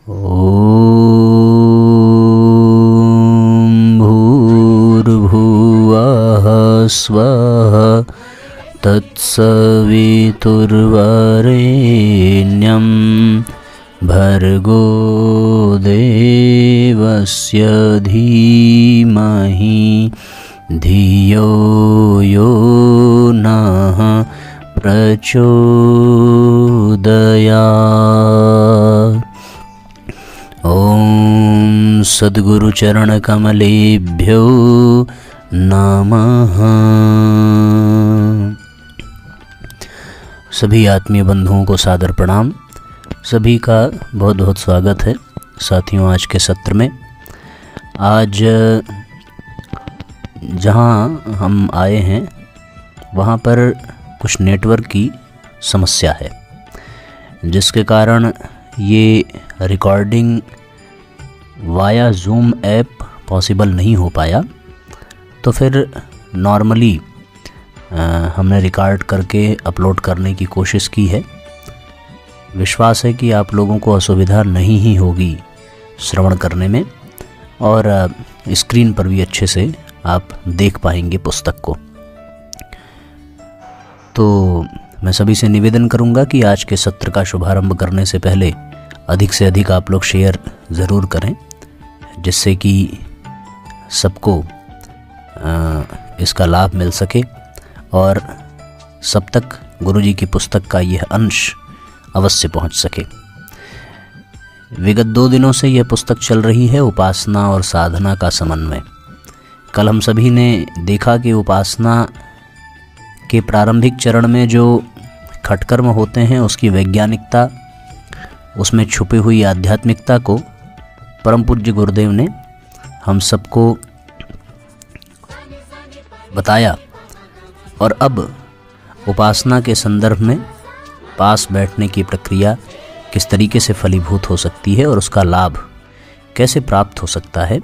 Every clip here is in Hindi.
ॐ भूर्भुवः स्वः तत्सवितुर्वरेण्यं भर्गो देवस्य धीमहि धियो यो नः प्रचोदयात्। ओम सद्गुरु चरण कमलेभ्यो नमः। सभी आत्मीय बंधुओं को सादर प्रणाम। सभी का बहुत बहुत स्वागत है साथियों आज के सत्र में। आज जहां हम आए हैं वहां पर कुछ नेटवर्क की समस्या है, जिसके कारण ये recording via zoom app possible नहीं हो पाया। तो फिर नॉर्मली हमने रिकॉर्ड करके अपलोड करने की कोशिश की है। विश्वास है कि आप लोगों को असुविधा नहीं ही होगी श्रवण करने में, और स्क्रीन पर भी अच्छे से आप देख पाएंगे पुस्तक को। तो मैं सभी से निवेदन करूंगा कि आज के सत्र का शुभारंभ करने से पहले अधिक से अधिक आप लोग शेयर ज़रूर करें, जिससे कि सबको इसका लाभ मिल सके और सब तक गुरुजी की पुस्तक का यह अंश अवश्य पहुंच सके। विगत 2 दिनों से यह पुस्तक चल रही है, उपासना और साधना का समन्वय। कल हम सभी ने देखा कि उपासना के प्रारंभिक चरण में जो खटकर्म होते हैं उसकी वैज्ञानिकता, उसमें छुपी हुई आध्यात्मिकता को परम पूज्य गुरुदेव ने हम सबको बताया। और अब उपासना के संदर्भ में पास बैठने की प्रक्रिया किस तरीके से फलीभूत हो सकती है और उसका लाभ कैसे प्राप्त हो सकता है,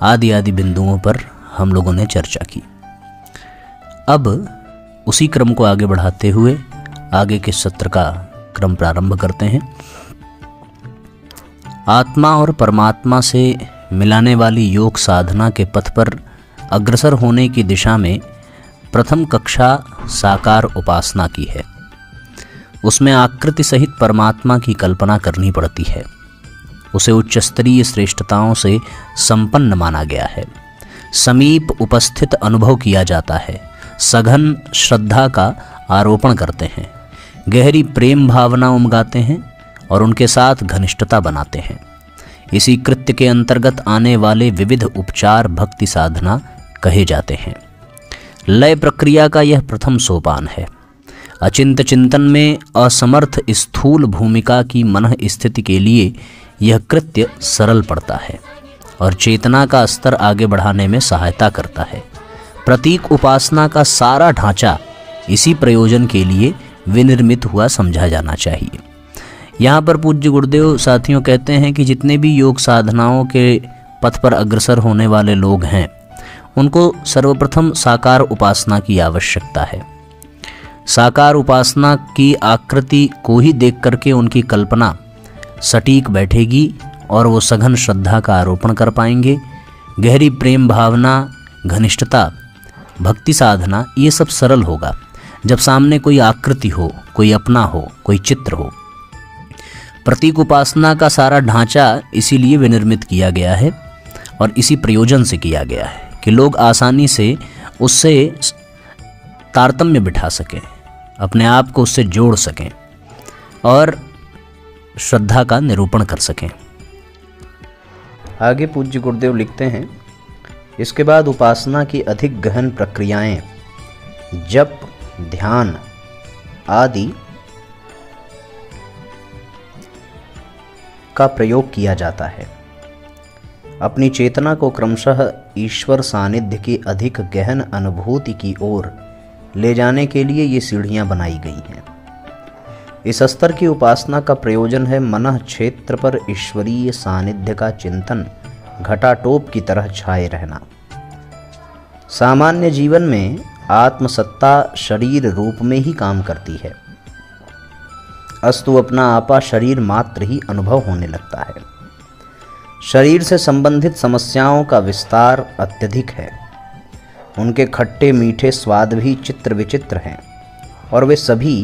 आदि बिंदुओं पर हम लोगों ने चर्चा की। अब उसी क्रम को आगे बढ़ाते हुए आगे के सत्र का क्रम प्रारंभ करते हैं। आत्मा और परमात्मा से मिलाने वाली योग साधना के पथ पर अग्रसर होने की दिशा में प्रथम कक्षा साकार उपासना की है। उसमें आकृति सहित परमात्मा की कल्पना करनी पड़ती है। उसे उच्च स्तरीय श्रेष्ठताओं से संपन्न माना गया है। समीप उपस्थित अनुभव किया जाता है। सघन श्रद्धा का आरोपण करते हैं। गहरी प्रेम भावना उमगाते हैं और उनके साथ घनिष्ठता बनाते हैं। इसी कृत्य के अंतर्गत आने वाले विविध उपचार भक्ति साधना कहे जाते हैं। लय प्रक्रिया का यह प्रथम सोपान है। अचिंत चिंतन में असमर्थ स्थूल भूमिका की मनः स्थिति के लिए यह कृत्य सरल पड़ता है और चेतना का स्तर आगे बढ़ाने में सहायता करता है। प्रतीक उपासना का सारा ढांचा इसी प्रयोजन के लिए विनिर्मित हुआ समझा जाना चाहिए। यहाँ पर पूज्य गुरुदेव साथियों कहते हैं कि जितने भी योग साधनाओं के पथ पर अग्रसर होने वाले लोग हैं, उनको सर्वप्रथम साकार उपासना की आवश्यकता है। साकार उपासना की आकृति को ही देख करके उनकी कल्पना सटीक बैठेगी और वो सघन श्रद्धा का आरोपण कर पाएंगे। गहरी प्रेम भावना, घनिष्ठता, भक्ति साधना, ये सब सरल होगा जब सामने कोई आकृति हो, कोई अपना हो, कोई चित्र हो। प्रतीक उपासना का सारा ढांचा इसीलिए विनिर्मित किया गया है और इसी प्रयोजन से किया गया है कि लोग आसानी से उससे तारतम्य बिठा सकें, अपने आप को उससे जोड़ सकें और श्रद्धा का निरूपण कर सकें। आगे पूज्य गुरुदेव लिखते हैं, इसके बाद उपासना की अधिक गहन प्रक्रियाएं, जप, ध्यान आदि का प्रयोग किया जाता है। अपनी चेतना को क्रमशः ईश्वर सानिध्य की अधिक गहन अनुभूति की ओर ले जाने के लिए ये सीढ़ियां बनाई गई हैं। इस स्तर की उपासना का प्रयोजन है मनः क्षेत्र पर ईश्वरीय सानिध्य का चिंतन घटाटोप की तरह छाए रहना। सामान्य जीवन में आत्मसत्ता शरीर रूप में ही काम करती है। अस्तु अपना आपा शरीर मात्र ही अनुभव होने लगता है। शरीर से संबंधित समस्याओं का विस्तार अत्यधिक है। उनके खट्टे मीठे स्वाद भी चित्र विचित्र हैं और वे सभी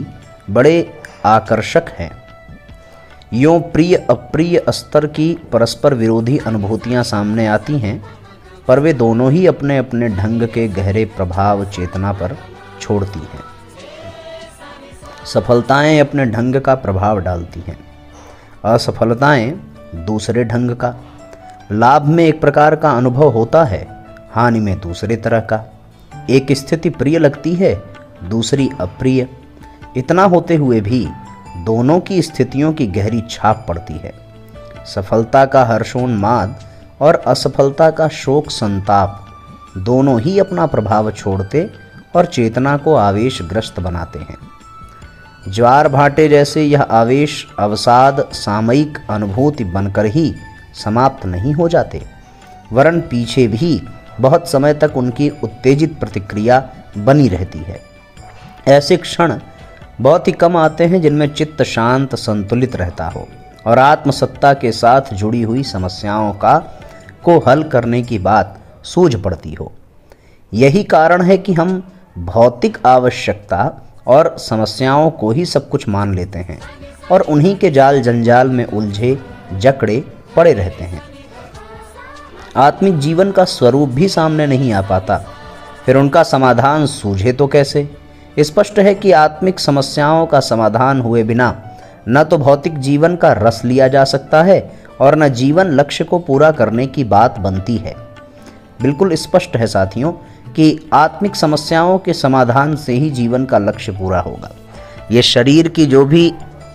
बड़े आकर्षक हैं। यों प्रिय अप्रिय स्तर की परस्पर विरोधी अनुभूतियां सामने आती हैं, पर वे दोनों ही अपने अपने ढंग के गहरे प्रभाव चेतना पर छोड़ती हैं। सफलताएं अपने ढंग का प्रभाव डालती हैं, असफलताएं दूसरे ढंग का। लाभ में एक प्रकार का अनुभव होता है, हानि में दूसरे तरह का। एक स्थिति प्रिय लगती है, दूसरी अप्रिय। इतना होते हुए भी दोनों की स्थितियों की गहरी छाप पड़ती है। सफलता का हर्षोन्माद और असफलता का शोक संताप दोनों ही अपना प्रभाव छोड़ते और चेतना को आवेशग्रस्त बनाते हैं। ज्वार भाटे जैसे यह आवेश अवसाद सामयिक अनुभूति बनकर ही समाप्त नहीं हो जाते, वरन पीछे भी बहुत समय तक उनकी उत्तेजित प्रतिक्रिया बनी रहती है। ऐसे क्षण बहुत ही कम आते हैं जिनमें चित्त शांत संतुलित रहता हो और आत्मसत्ता के साथ जुड़ी हुई समस्याओं को हल करने की बात सूझ पड़ती हो। यही कारण है कि हम भौतिक आवश्यकता और समस्याओं को ही सब कुछ मान लेते हैं और उन्हीं के जाल जंजाल में उलझे जकड़े पड़े रहते हैं। आत्मिक जीवन का स्वरूप भी सामने नहीं आ पाता, फिर उनका समाधान सूझे तो कैसे? स्पष्ट है कि आत्मिक समस्याओं का समाधान हुए बिना न तो भौतिक जीवन का रस लिया जा सकता है और न जीवन लक्ष्य को पूरा करने की बात बनती है। बिल्कुल स्पष्ट है साथियों कि आत्मिक समस्याओं के समाधान से ही जीवन का लक्ष्य पूरा होगा। ये शरीर की जो भी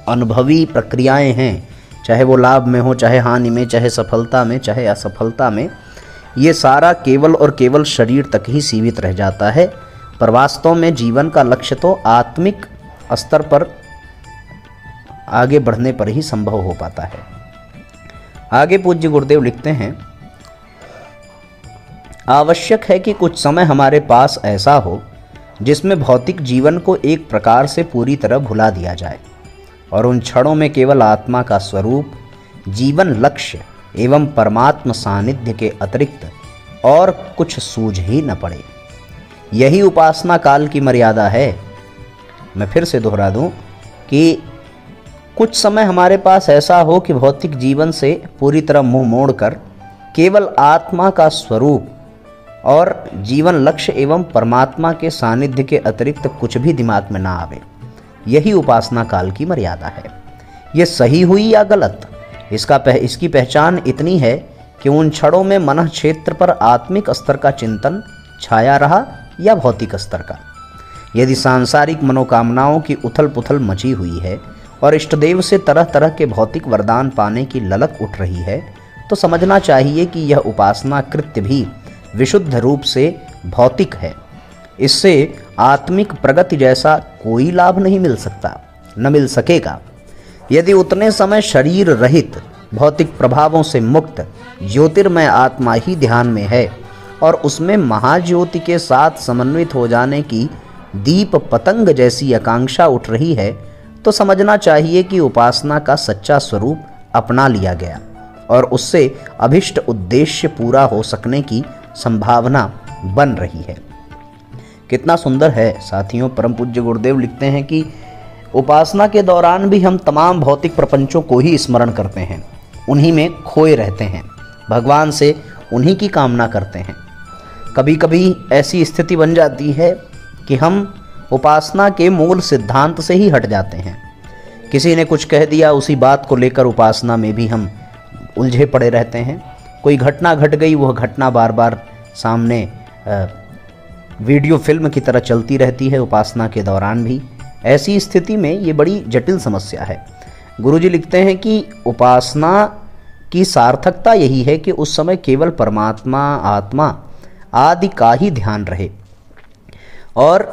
अनुभवी प्रक्रियाएं हैं, चाहे वो लाभ में हो, चाहे हानि में, चाहे सफलता में, चाहे असफलता में, ये सारा केवल और केवल शरीर तक ही सीमित रह जाता है। पर वास्तव में जीवन का लक्ष्य तो आत्मिक स्तर पर आगे बढ़ने पर ही संभव हो पाता है। आगे पूज्य गुरुदेव लिखते हैं, आवश्यक है कि कुछ समय हमारे पास ऐसा हो जिसमें भौतिक जीवन को एक प्रकार से पूरी तरह भुला दिया जाए और उन क्षणों में केवल आत्मा का स्वरूप, जीवन लक्ष्य एवं परमात्म सानिध्य के अतिरिक्त और कुछ सूझ ही न पड़े। यही उपासना काल की मर्यादा है। मैं फिर से दोहरा दूं कि कुछ समय हमारे पास ऐसा हो कि भौतिक जीवन से पूरी तरह मुंह मोड़कर केवल आत्मा का स्वरूप और जीवन लक्ष्य एवं परमात्मा के सानिध्य के अतिरिक्त कुछ भी दिमाग में ना आवे। यही उपासना काल की मर्यादा है। ये सही हुई या गलत, इसकी पहचान इतनी है कि उन क्षणों में मन क्षेत्र पर आत्मिक स्तर का चिंतन छाया रहा या भौतिक स्तर का। यदि सांसारिक मनोकामनाओं की उथल पुथल मची हुई है और इष्टदेव से तरह तरह के भौतिक वरदान पाने की ललक उठ रही है, तो समझना चाहिए कि यह उपासना कृत्य भी विशुद्ध रूप से भौतिक है। इससे आत्मिक प्रगति जैसा कोई लाभ नहीं मिल सकता, न मिल सकेगा। यदि उतने समय शरीर रहित, भौतिक प्रभावों से मुक्त ज्योतिर्मय आत्मा ही ध्यान में है और उसमें महाज्योति के साथ समन्वित हो जाने की दीप पतंग जैसी आकांक्षा उठ रही है, तो समझना चाहिए कि उपासना का सच्चा स्वरूप अपना लिया गया और उससे अभिष्ट उद्देश्य पूरा हो सकने की संभावना बन रही है। कितना सुंदर है साथियों। परम पूज्य गुरुदेव लिखते हैं कि उपासना के दौरान भी हम तमाम भौतिक प्रपंचों को ही स्मरण करते हैं, उन्हीं में खोए रहते हैं, भगवान से उन्हीं की कामना करते हैं। कभी कभी ऐसी स्थिति बन जाती है कि हम उपासना के मूल सिद्धांत से ही हट जाते हैं। किसी ने कुछ कह दिया, उसी बात को लेकर उपासना में भी हम उलझे पड़े रहते हैं। कोई घटना घट गई, वह घटना बार बार सामने वीडियो फिल्म की तरह चलती रहती है उपासना के दौरान भी। ऐसी स्थिति में ये बड़ी जटिल समस्या है। गुरुजी लिखते हैं कि उपासना की सार्थकता यही है कि उस समय केवल परमात्मा, आत्मा आदि का ही ध्यान रहे और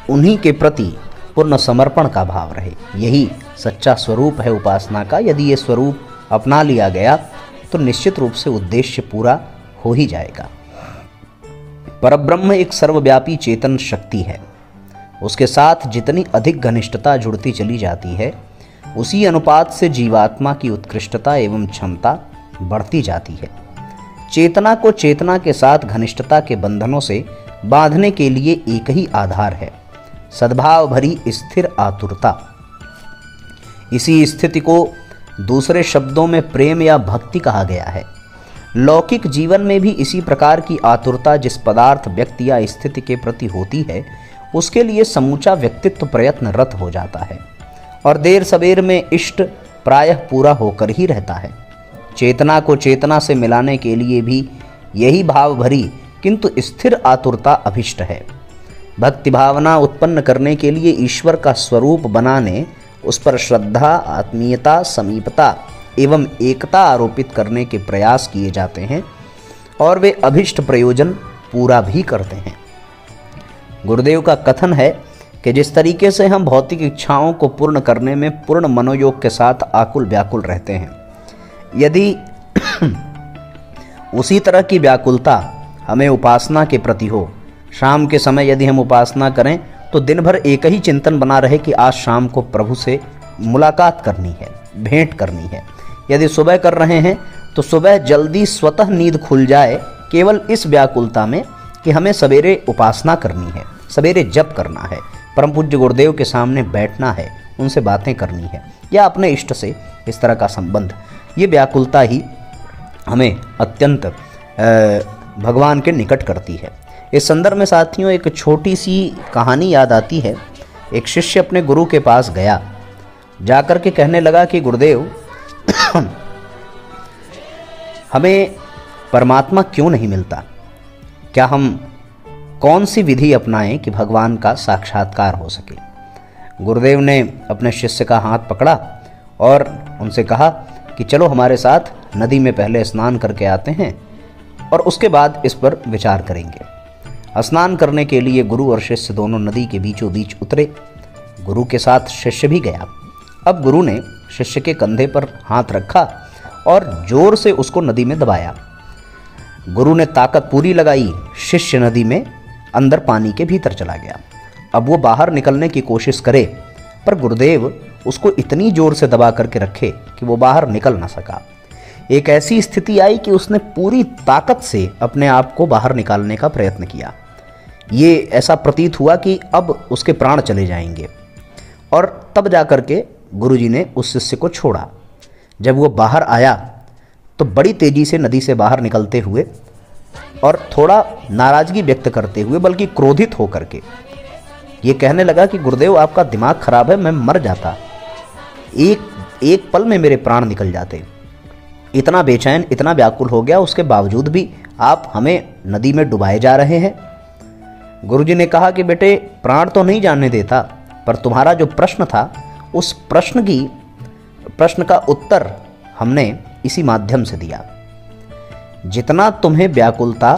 उन्हीं के प्रति पूर्ण समर्पण का भाव रहे। यही सच्चा स्वरूप है उपासना का। यदि ये स्वरूप अपना लिया गया तो निश्चित रूप से उद्देश्य पूरा हो ही जाएगा। परब्रह्म एक सर्वव्यापी चेतन शक्ति है। उसके साथ जितनी अधिक घनिष्ठता जुड़ती चली जाती है, उसी अनुपात से जीवात्मा की उत्कृष्टता एवं क्षमता बढ़ती जाती है। चेतना को चेतना के साथ घनिष्ठता के बंधनों से बांधने के लिए एक ही आधार है, सद्भाव भरी स्थिर आतुरता। इसी स्थिति को दूसरे शब्दों में प्रेम या भक्ति कहा गया है। लौकिक जीवन में भी इसी प्रकार की आतुरता जिस पदार्थ, व्यक्ति या स्थिति के प्रति होती है, उसके लिए समूचा व्यक्तित्व प्रयत्नरत हो जाता है और देर सवेर में इष्ट प्रायः पूरा होकर ही रहता है। चेतना को चेतना से मिलाने के लिए भी यही भाव भरी किंतु स्थिर आतुरता अभिष्ट है। भक्ति भावना उत्पन्न करने के लिए ईश्वर का स्वरूप बनाने, उस पर श्रद्धा, आत्मीयता, समीपता एवं एकता आरोपित करने के प्रयास किए जाते हैं और वे अभिष्ट प्रयोजन पूरा भी करते हैं। गुरुदेव का कथन है कि जिस तरीके से हम भौतिक इच्छाओं को पूर्ण करने में पूर्ण मनोयोग के साथ आकुल व्याकुल रहते हैं, यदि उसी तरह की व्याकुलता हमें उपासना के प्रति हो, शाम के समय यदि हम उपासना करें तो दिन भर एक ही चिंतन बना रहे कि आज शाम को प्रभु से मुलाकात करनी है, भेंट करनी है। यदि सुबह कर रहे हैं तो सुबह जल्दी स्वतः नींद खुल जाए, केवल इस व्याकुलता में कि हमें सवेरे उपासना करनी है, सवेरे जप करना है, परम पूज्य गुरुदेव के सामने बैठना है, उनसे बातें करनी है या अपने इष्ट से इस तरह का संबंध। ये व्याकुलता ही हमें अत्यंत भगवान के निकट करती है। इस संदर्भ में साथियों एक छोटी सी कहानी याद आती है। एक शिष्य अपने गुरु के पास गया, जाकर के कहने लगा कि गुरुदेव हमें परमात्मा क्यों नहीं मिलता, क्या हम कौन सी विधि अपनाएं कि भगवान का साक्षात्कार हो सके। गुरुदेव ने अपने शिष्य का हाथ पकड़ा और उनसे कहा कि चलो हमारे साथ नदी में पहले स्नान करके आते हैं और उसके बाद इस पर विचार करेंगे। स्नान करने के लिए गुरु और शिष्य दोनों नदी के बीचों बीच उतरे। गुरु के साथ शिष्य भी गया। अब गुरु ने शिष्य के कंधे पर हाथ रखा और जोर से उसको नदी में दबाया। गुरु ने ताकत पूरी लगाई, शिष्य नदी में अंदर पानी के भीतर चला गया। अब वो बाहर निकलने की कोशिश करे, पर गुरुदेव उसको इतनी जोर से दबा करके रखे कि वो बाहर निकल ना सका। एक ऐसी स्थिति आई कि उसने पूरी ताकत से अपने आप को बाहर निकालने का प्रयत्न किया। ये ऐसा प्रतीत हुआ कि अब उसके प्राण चले जाएंगे और तब जाकर के गुरुजी ने उस शिष्य को छोड़ा। जब वो बाहर आया तो बड़ी तेजी से नदी से बाहर निकलते हुए और थोड़ा नाराजगी व्यक्त करते हुए, बल्कि क्रोधित होकर के ये कहने लगा कि गुरुदेव आपका दिमाग खराब है, मैं मर जाता, एक पल में मेरे प्राण निकल जाते। इतना बेचैन, इतना व्याकुल हो गया, उसके बावजूद भी आप हमें नदी में डुबाए जा रहे हैं। गुरुजी ने कहा कि बेटे प्राण तो नहीं जाने देता, पर तुम्हारा जो प्रश्न था उस प्रश्न का उत्तर हमने इसी माध्यम से दिया। जितना तुम्हें व्याकुलता,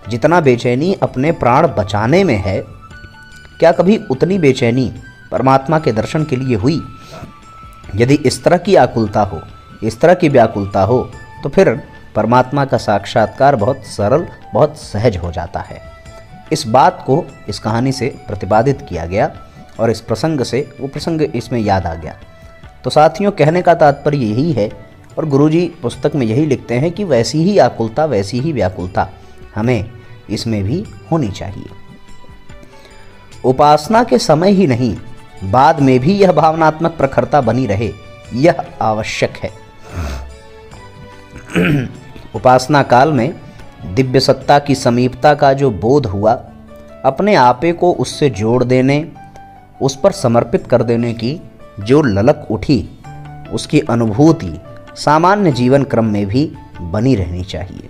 जितना बेचैनी अपने प्राण बचाने में है, क्या कभी उतनी बेचैनी परमात्मा के दर्शन के लिए हुई? यदि इस तरह की आकुलता हो, इस तरह की व्याकुलता हो, तो फिर परमात्मा का साक्षात्कार बहुत सरल, बहुत सहज हो जाता है। इस बात को इस कहानी से प्रतिपादित किया गया और इस प्रसंग से वो प्रसंग इसमें याद आ गया। तो साथियों, कहने का तात्पर्य यही है और गुरुजी पुस्तक में यही लिखते हैं कि वैसी ही आकुलता, वैसी ही व्याकुलता हमें इसमें भी होनी चाहिए। उपासना के समय ही नहीं, बाद में भी यह भावनात्मक प्रखरता बनी रहे, यह आवश्यक है। उपासना काल में दिव्य सत्ता की समीपता का जो बोध हुआ, अपने आपे को उससे जोड़ देने, उस पर समर्पित कर देने की जो ललक उठी, उसकी अनुभूति सामान्य जीवन क्रम में भी बनी रहनी चाहिए।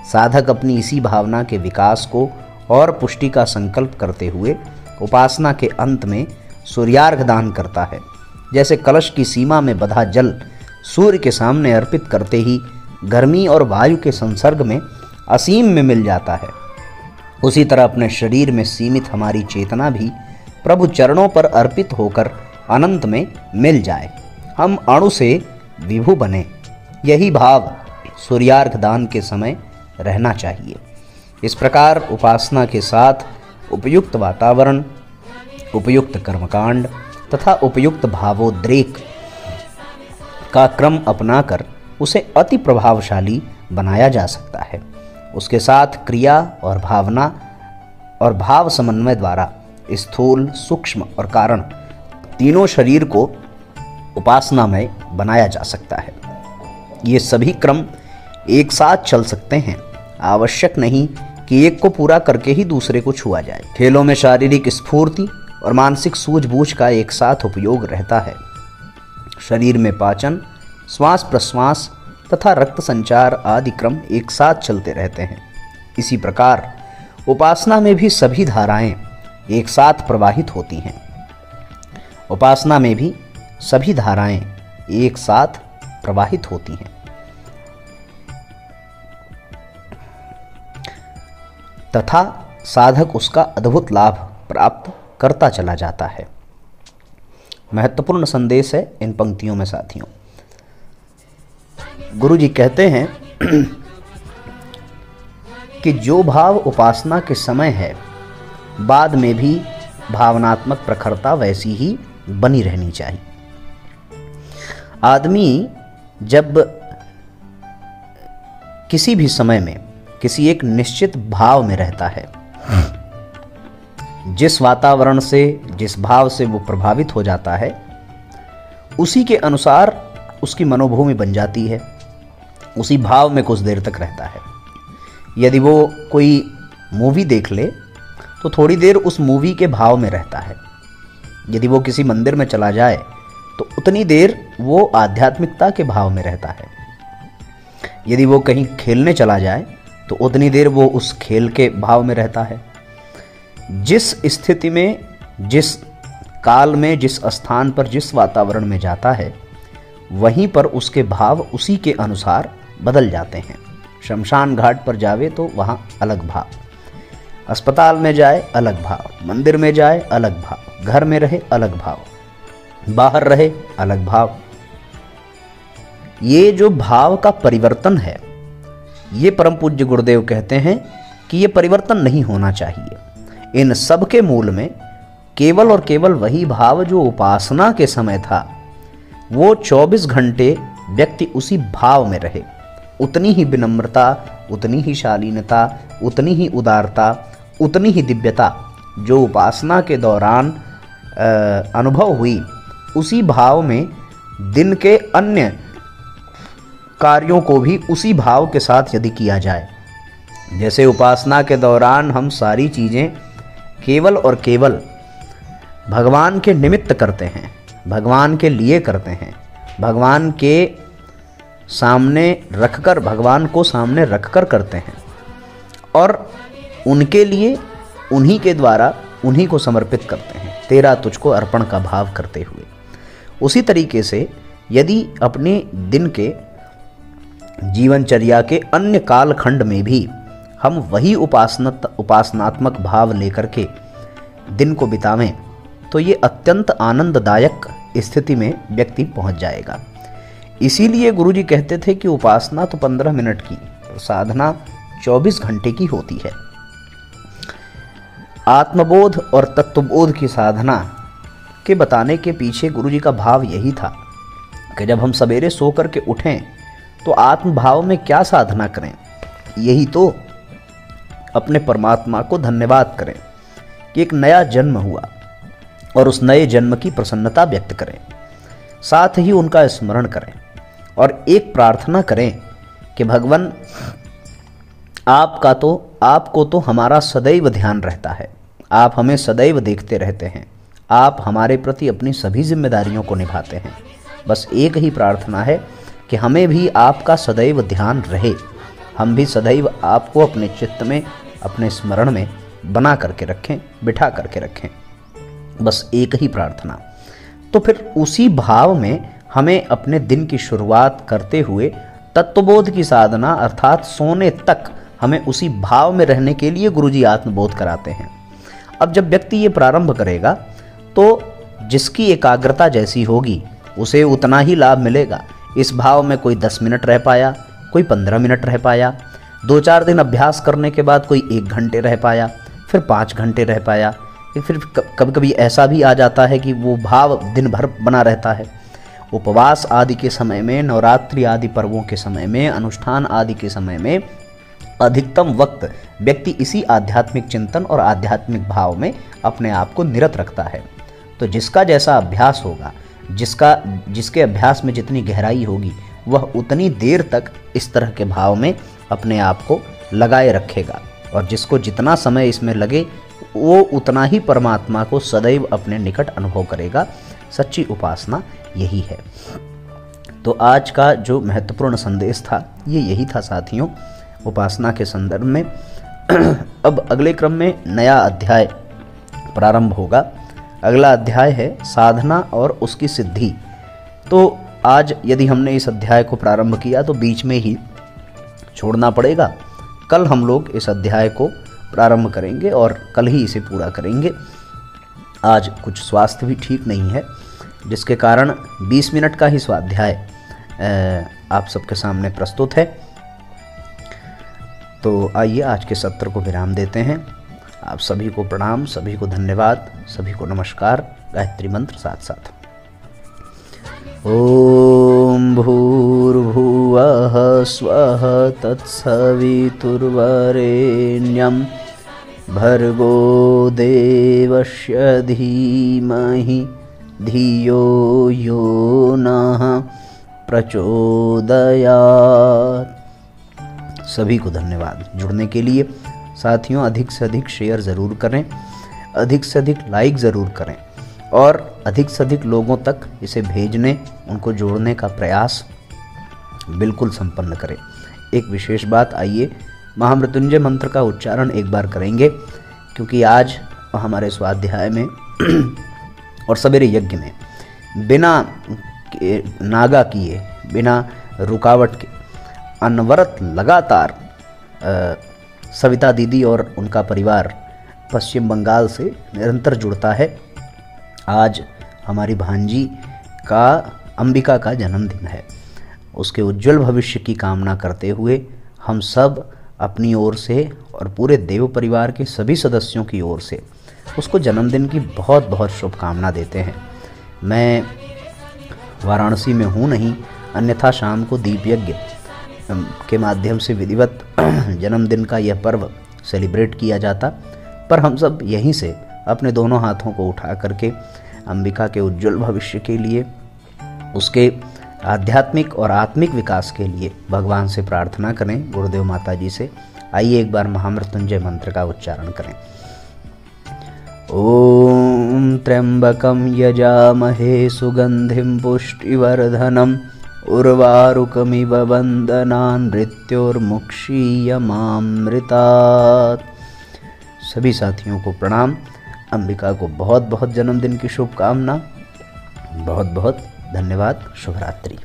साधक अपनी इसी भावना के विकास को और पुष्टि का संकल्प करते हुए उपासना के अंत में सूर्यार्घ दान करता है। जैसे कलश की सीमा में बधा जल सूर्य के सामने अर्पित करते ही गर्मी और वायु के संसर्ग में असीम में मिल जाता है, उसी तरह अपने शरीर में सीमित हमारी चेतना भी प्रभु चरणों पर अर्पित होकर अनंत में मिल जाए, हम अणु से विभु बने। यही भाव सूर्यार्घ दान के समय रहना चाहिए। इस प्रकार उपासना के साथ उपयुक्त वातावरण, उपयुक्त कर्मकांड तथा उपयुक्त भावोद्रेक का क्रम अपनाकर उसे अति प्रभावशाली बनाया जा सकता है। उसके साथ क्रिया और भावना और भाव समन्वय द्वारा स्थूल, सूक्ष्म और कारण तीनों शरीर को उपासनामय बनाया जा सकता है। ये सभी क्रम एक साथ चल सकते हैं। आवश्यक नहीं कि एक को पूरा करके ही दूसरे को छुआ जाए। खेलों में शारीरिक स्फूर्ति और मानसिक सूझबूझ का एक साथ उपयोग रहता है। शरीर में पाचन, श्वास प्रश्वास तथा रक्त संचार आदि क्रम एक साथ चलते रहते हैं। इसी प्रकार उपासना में भी सभी धाराएं एक साथ प्रवाहित होती हैं। उपासना में भी सभी धाराएं एक साथ प्रवाहित होती हैं तथा साधक उसका अद्भुत लाभ प्राप्त करता चला जाता है। महत्वपूर्ण संदेश है इन पंक्तियों में साथियों। गुरु जी कहते हैं कि जो भाव उपासना के समय है, बाद में भी भावनात्मक प्रखरता वैसी ही बनी रहनी चाहिए। आदमी जब किसी भी समय में किसी एक निश्चित भाव में रहता है, जिस वातावरण से, जिस भाव से वो प्रभावित हो जाता है, उसी के अनुसार उसकी मनोभूमि बन जाती है। उसी भाव में कुछ देर तक रहता है। यदि वो कोई मूवी देख ले तो थोड़ी देर उस मूवी के भाव में रहता है। यदि वो किसी मंदिर में चला जाए तो उतनी देर वो आध्यात्मिकता के भाव में रहता है। यदि वो कहीं खेलने चला जाए तो उतनी देर वो उस खेल के भाव में रहता है। जिस स्थिति में, जिस काल में, जिस स्थान पर, जिस वातावरण में जाता है, वहीं पर उसके भाव उसी के अनुसार बदल जाते हैं। शमशान घाट पर जावे तो वहाँ अलग भाव, अस्पताल में जाए अलग भाव, मंदिर में जाए अलग भाव, घर में रहे अलग भाव, बाहर रहे अलग भाव। ये जो भाव का परिवर्तन है, ये परम पूज्य गुरुदेव कहते हैं कि ये परिवर्तन नहीं होना चाहिए। इन सब के मूल में केवल और केवल वही भाव जो उपासना के समय था, वो 24 घंटे व्यक्ति उसी भाव में रहे। उतनी ही विनम्रता, उतनी ही शालीनता, उतनी ही उदारता, उतनी ही दिव्यता जो उपासना के दौरान अनुभव हुई, उसी भाव में दिन के अन्य कार्यों को भी उसी भाव के साथ यदि किया जाए। जैसे उपासना के दौरान हम सारी चीज़ें केवल और केवल भगवान के निमित्त करते हैं, भगवान के लिए करते हैं, भगवान के सामने रखकर, भगवान को सामने रखकर करते हैं और उनके लिए, उन्हीं के द्वारा उन्हीं को समर्पित करते हैं, तेरा तुझको अर्पण का भाव करते हुए। उसी तरीके से यदि अपने दिन के जीवनचर्या के अन्य कालखंड में भी हम वही उपासनात्मक भाव लेकर के दिन को बितावें तो ये अत्यंत आनंददायक स्थिति में व्यक्ति पहुंच जाएगा। इसीलिए गुरुजी कहते थे कि उपासना तो 15 मिनट की, साधना 24 घंटे की होती है। आत्मबोध और तत्वबोध की साधना के बताने के पीछे गुरुजी का भाव यही था कि जब हम सवेरे सो कर के उठें तो आत्मभाव में क्या साधना करें, यही तो अपने परमात्मा को धन्यवाद करें कि एक नया जन्म हुआ और उस नए जन्म की प्रसन्नता व्यक्त करें। साथ ही उनका स्मरण करें और एक प्रार्थना करें कि भगवान आपको तो हमारा सदैव ध्यान रहता है, आप हमें सदैव देखते रहते हैं, आप हमारे प्रति अपनी सभी जिम्मेदारियों को निभाते हैं। बस एक ही प्रार्थना है कि हमें भी आपका सदैव ध्यान रहे, हम भी सदैव आपको अपने चित्त में, अपने स्मरण में बना करके रखें, बिठा करके रखें। बस एक ही प्रार्थना। तो फिर उसी भाव में हमें अपने दिन की शुरुआत करते हुए तत्वबोध की साधना अर्थात सोने तक हमें उसी भाव में रहने के लिए गुरुजी आत्मबोध कराते हैं। अब जब व्यक्ति ये प्रारंभ करेगा तो जिसकी एकाग्रता जैसी होगी उसे उतना ही लाभ मिलेगा। इस भाव में कोई 10 मिनट रह पाया, कोई 15 मिनट रह पाया, 2-4 दिन अभ्यास करने के बाद कोई 1 घंटे रह पाया, फिर 5 घंटे रह पाया, फिर कभी कभी ऐसा भी आ जाता है कि वो भाव दिन भर बना रहता है। उपवास आदि के समय में, नवरात्रि आदि पर्वों के समय में, अनुष्ठान आदि के समय में अधिकतम वक्त व्यक्ति इसी आध्यात्मिक चिंतन और आध्यात्मिक भाव में अपने आप को निरत रखता है। तो जिसका जैसा अभ्यास होगा, जिसके अभ्यास में जितनी गहराई होगी, वह उतनी देर तक इस तरह के भाव में अपने आप को लगाए रखेगा, और जिसको जितना समय इसमें लगे वो उतना ही परमात्मा को सदैव अपने निकट अनुभव करेगा। सच्ची उपासना यही है। तो आज का जो महत्वपूर्ण संदेश था ये यही था साथियों, उपासना के संदर्भ में। अब अगले क्रम में नया अध्याय प्रारंभ होगा। अगला अध्याय है साधना और उसकी सिद्धि। तो आज यदि हमने इस अध्याय को प्रारंभ किया तो बीच में ही छोड़ना पड़ेगा। कल हम लोग इस अध्याय को प्रारंभ करेंगे और कल ही इसे पूरा करेंगे। आज कुछ स्वास्थ्य भी ठीक नहीं है, जिसके कारण 20 मिनट का ही स्वाध्याय आप सबके सामने प्रस्तुत है। तो आइए आज के सत्र को विराम देते हैं। आप सभी को प्रणाम, सभी को धन्यवाद, सभी को नमस्कार। गायत्री मंत्र साथ साथ। ओम भूर्भुवः स्वः तत्सवितुर्वरेण्यं भर्गो देवस्य धीमहि धियो यो नः प्रचोदयात्। सभी को धन्यवाद जुड़ने के लिए। साथियों, अधिक से अधिक शेयर ज़रूर करें, अधिक से अधिक लाइक ज़रूर करें और अधिक से अधिक लोगों तक इसे भेजने, उनको जोड़ने का प्रयास बिल्कुल संपन्न करें। एक विशेष बात, आइए महामृत्युंजय मंत्र का उच्चारण एक बार करेंगे, क्योंकि आज हमारे स्वाध्याय में और सवेरे यज्ञ में बिना नागा किए, बिना रुकावट के अनवरत लगातार सविता दीदी और उनका परिवार पश्चिम बंगाल से निरंतर जुड़ता है। आज हमारी भांजी का, अंबिका का जन्मदिन है। उसके उज्जवल भविष्य की कामना करते हुए हम सब अपनी ओर से और पूरे देव परिवार के सभी सदस्यों की ओर से उसको जन्मदिन की बहुत बहुत शुभकामना देते हैं। मैं वाराणसी में हूँ नहीं, अन्यथा शाम को दीप यज्ञ के माध्यम से विधिवत जन्मदिन का यह पर्व सेलिब्रेट किया जाता, पर हम सब यहीं से अपने दोनों हाथों को उठा करके अंबिका के उज्जवल भविष्य के लिए, उसके आध्यात्मिक और आत्मिक विकास के लिए भगवान से प्रार्थना करें, गुरुदेव माता जी से। आइए एक बार महामृत्युंजय मंत्र का उच्चारण करें। ओम त्र्यंबकम यजामहे सुगंधिम पुष्टिवर्धनम उर्वारुकमिव वंदनान् मृत्योर्मुक्षीयमामृतात्। सभी साथियों को प्रणाम। अंबिका को बहुत बहुत जन्मदिन की शुभकामना। बहुत बहुत धन्यवाद। शुभ रात्रि।